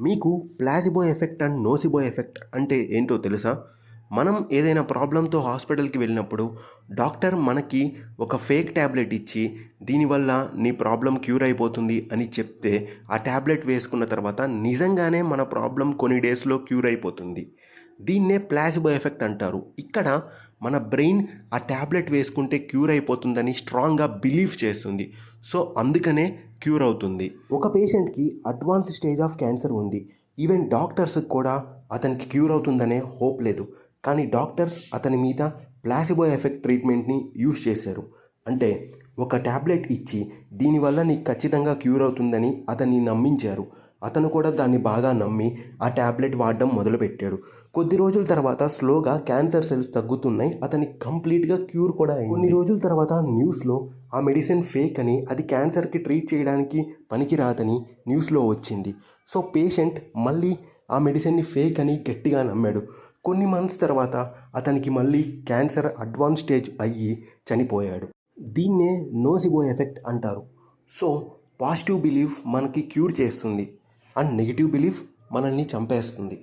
మీకు placebo effect and nocebo effect అంటే ఏంటో తెలుసా? మనం ఏదైనా ప్రాబ్లంతో హాస్పిటల్‌కి వెళ్ళినప్పుడు డాక్టర్ మనకి ఒక ఫేక్ టాబ్లెట్ ఇచ్చి, దీనివల్ల నీ ప్రాబ్లమ్ క్యూర్ అయిపోతుంది అని చెప్తే, ఆ టాబ్లెట్ వేసుకున్న తర్వాత నిజంగానే మన ప్రాబ్లమ్ కొన్ని డేస్‌లో క్యూర్ అయిపోతుంది. దీన్నే ప్లాసిబో ఎఫెక్ట్ అంటారు. ఇక్కడ మన బ్రెయిన్ ఆ టాబ్లెట్ వేసుకుంటే క్యూర్ అయిపోతుందని స్ట్రాంగ్‌గా బిలీవ్ చేస్తుంది. సో, అందుకనే క్యూర్ అవుతుంది. ఒక పేషెంట్‌కి అడ్వాన్స్ స్టేజ్ ఆఫ్ క్యాన్సర్ ఉంది. ఈవెన్ డాక్టర్స్‌కి కూడా అతనికి క్యూర్ అవుతుందనే హోప్ లేదు. కానీ డాక్టర్స్ అతని మీద ప్లాసిబో ఎఫెక్ట్ ట్రీట్మెంట్‌ని యూజ్ చేశారు. అంటే ఒక టాబ్లెట్ ఇచ్చి దీనివల్ల నీకు ఖచ్చితంగా క్యూర్ అవుతుందని అతన్ని నమ్మించారు. అతను కూడా దాన్ని బాగా నమ్మి ఆ టాబ్లెట్ వాడడం మొదలుపెట్టాడు. కొద్ది రోజుల తర్వాత స్లోగా క్యాన్సర్ సెల్స్ తగ్గుతున్నాయి. అతనికి కంప్లీట్‌గా క్యూర్ కూడా అయింది. కొన్ని రోజుల తర్వాత న్యూస్‌లో ఆ మెడిసిన్ ఫేక్ అని, అది క్యాన్సర్‌కి ట్రీట్ చేయడానికి పనికిరాదని న్యూస్‌లో వచ్చింది. సో, పేషెంట్ మళ్ళీ ఆ మెడిసిన్‌ని ఫేక్ అని గట్టిగా నమ్మాడు. కొన్ని మంత్స్ తర్వాత అతనికి మళ్ళీ క్యాన్సర్ అడ్వాన్స్ స్టేజ్ అయ్యి చనిపోయాడు. దీన్నే నోసిబో ఎఫెక్ట్ అంటారు. సో, పాజిటివ్ బిలీఫ్ మనకి క్యూర్ చేస్తుంది అండ్ నెగెటివ్ బిలీఫ్ మనల్ని చంపేస్తుంది.